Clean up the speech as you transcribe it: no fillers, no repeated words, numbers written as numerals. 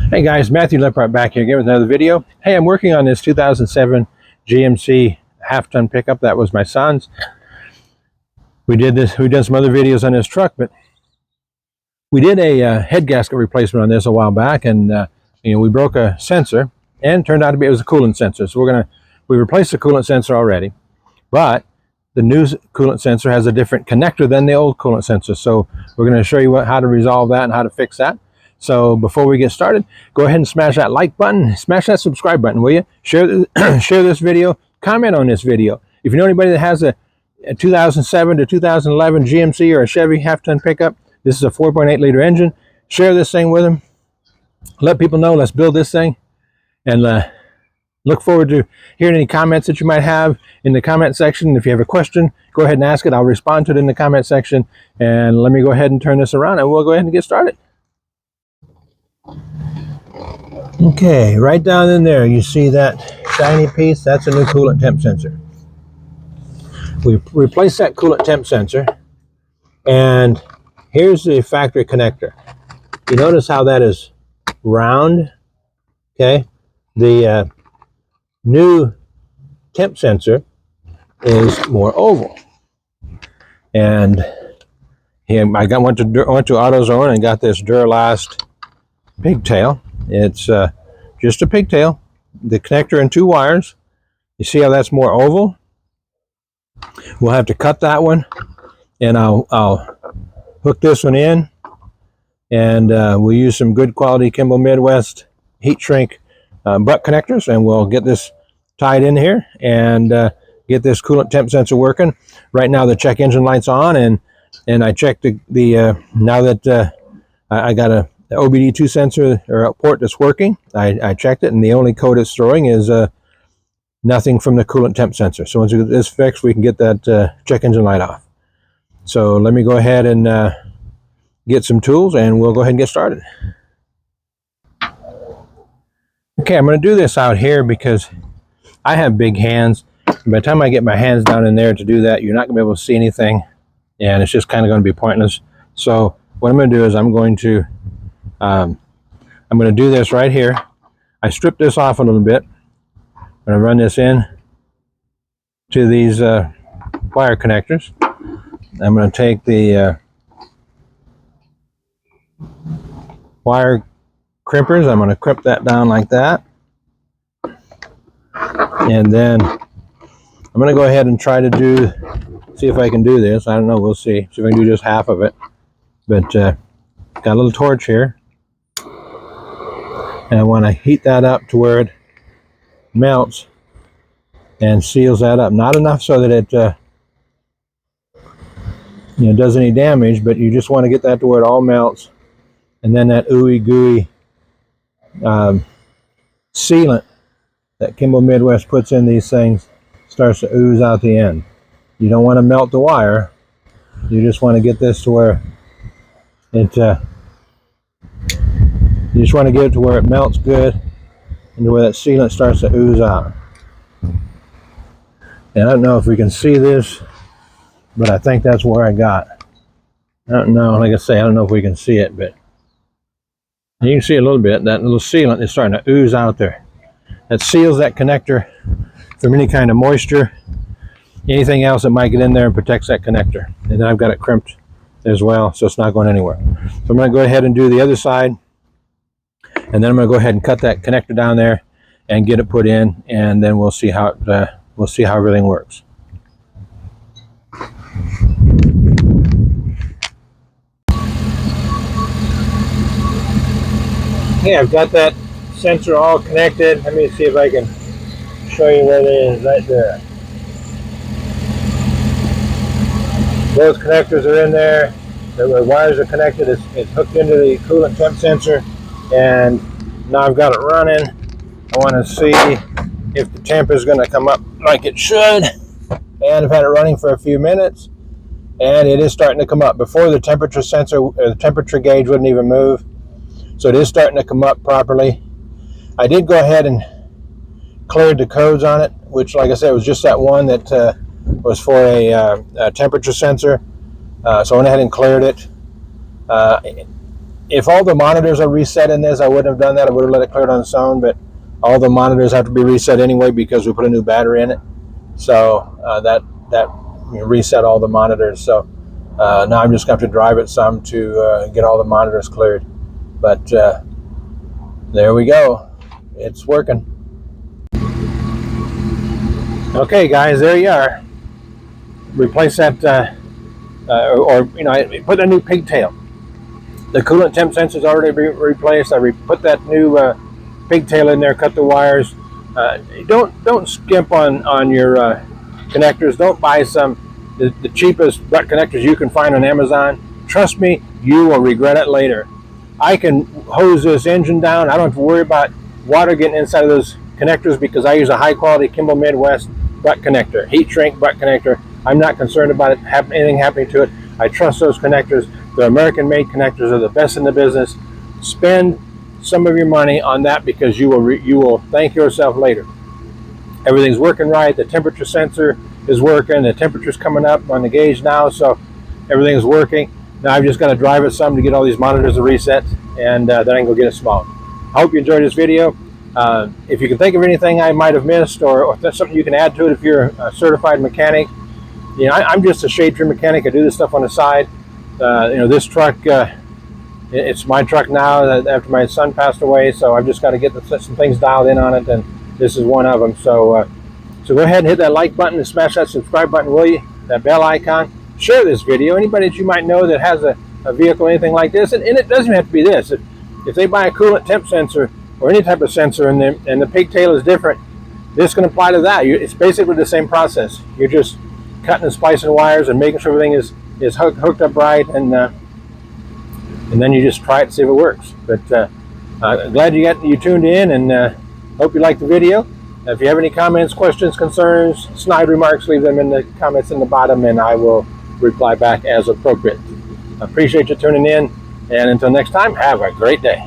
Hey guys, Matthew Leppard back here again with another video. Hey, I'm working on this 2007 GMC half-ton pickup. That was my son's. We've done some other videos on this truck, but we did a head gasket replacement on this a while back, and we broke a sensor, and turned out to be it was a coolant sensor. So we replaced the coolant sensor already, but the new coolant sensor has a different connector than the old coolant sensor. So we're going to show you how to resolve that and how to fix that. So before we get started, go ahead and smash that like button, smash that subscribe button, will you? Share this video, comment on this video. If you know anybody that has a 2007 to 2011 GMC or a Chevy half-ton pickup, this is a 4.8 liter engine, share this thing with them. Let people know, let's build this thing. And look forward to hearing any comments that you might have in the comment section. If you have a question, go ahead and ask it. I'll respond to it in the comment section. And let me go ahead and turn this around and we'll go ahead and get started. Okay, right down in there, you see that shiny piece? That's a new coolant temp sensor. We replaced that coolant temp sensor, and here's the factory connector. You notice how that is round? Okay, the new temp sensor is more oval. And here I went to AutoZone and got this Duralast pigtail. It's just a pigtail, the connector and two wires. You see how that's more oval? We'll have to cut that one, and I'll hook this one in, and we'll use some good quality Kimball Midwest heat shrink butt connectors, and we'll get this tied in here and get this coolant temp sensor working. Right now the check engine light's on, and I checked the now that I got a OBD2 sensor or port that's working. I checked it, and the only code it's throwing is nothing from the coolant temp sensor. So once we get this fixed, we can get that check engine light off. So let me go ahead and get some tools, and we'll go ahead and get started. Okay, I'm going to do this out here because I have big hands. By the time I get my hands down in there to do that, you're not going to be able to see anything, and it's just kind of going to be pointless. So what I'm going to do is I'm going to do this right here. I stripped this off a little bit. I'm going to run this in to these wire connectors. I'm going to take the wire crimpers. I'm going to crimp that down like that. And then I'm going to go ahead and try to see if I can do this. I don't know, we'll see. See if I can do just half of it. But got a little torch here. And I want to heat that up to where it melts and seals that up. Not enough so that it does any damage, but you just want to get that to where it all melts. And then that ooey gooey sealant that Kimball Midwest puts in these things starts to ooze out the end. You don't want to melt the wire. You just want to get this to where it you just want to get it to where it melts good and to where that sealant starts to ooze out. And I don't know if we can see this, but I think that's where I got. I don't know, like I say, I don't know if we can see it, but you can see a little bit. That little sealant is starting to ooze out there. That seals that connector from any kind of moisture, anything else that might get in there, and protects that connector. And then I've got it crimped as well, so it's not going anywhere. So I'm going to go ahead and do the other side. And then I'm going to go ahead and cut that connector down there and get it put in, and then we'll see how everything works. Okay, I've got that sensor all connected. Let me see if I can show you where it is right there. Both connectors are in there. The wires are connected. It's hooked into the coolant temp sensor. And now I've got it running. I want to see if the temp is going to come up like it should. And I've had it running for a few minutes, and it is starting to come up. Before, the temperature sensor, or the temperature gauge, wouldn't even move. So it is starting to come up properly. I did go ahead and cleared the codes on it, which, like I said, was just that one that was for a temperature sensor. So I went ahead and cleared it. If all the monitors are reset in this, I wouldn't have done that. I would have let it clear it on its own, but all the monitors have to be reset anyway because we put a new battery in it. So that reset all the monitors. So now I'm just going to have to drive it some to get all the monitors cleared. But there we go. It's working. Okay, guys, there you are. Replace that, I put a new pigtail. The coolant temp sensor is already replaced. I put that new pigtail in there, cut the wires. Don't skimp on your connectors. Don't buy the cheapest butt connectors you can find on Amazon. Trust me, you will regret it later. I can hose this engine down. I don't have to worry about water getting inside of those connectors because I use a high quality Kimball Midwest butt connector, heat shrink butt connector. I'm not concerned about anything happening to it. I trust those connectors. They're American-made connectors. They're the best in the business. Spend some of your money on that because you will thank yourself later. Everything's working right. The temperature sensor is working. The temperature's coming up on the gauge now, so everything's working. Now I've just got to drive it some to get all these monitors to reset, and then I can go get it small. I hope you enjoyed this video. If you can think of anything I might have missed, or if that's something you can add to it if you're a certified mechanic. I'm just a shade tree mechanic. I do this stuff on the side. This truck, it's my truck now after my son passed away, so I've just got to get some things dialed in on it, and this is one of them. So go ahead and hit that like button and smash that subscribe button, will you? That bell icon. Share this video. Anybody that you might know that has a vehicle, anything like this, and it doesn't have to be this. If they buy a coolant temp sensor or any type of sensor and the pigtail is different, this can apply to that. It's basically the same process. You're just cutting and splicing wires and making sure everything is hooked up right, and then you just try it and see if it works. But glad you tuned in, and hope you liked the video. If you have any comments, questions, concerns, snide remarks, leave them in the comments in the bottom, and I will reply back as appropriate. I appreciate you tuning in, and until next time, have a great day.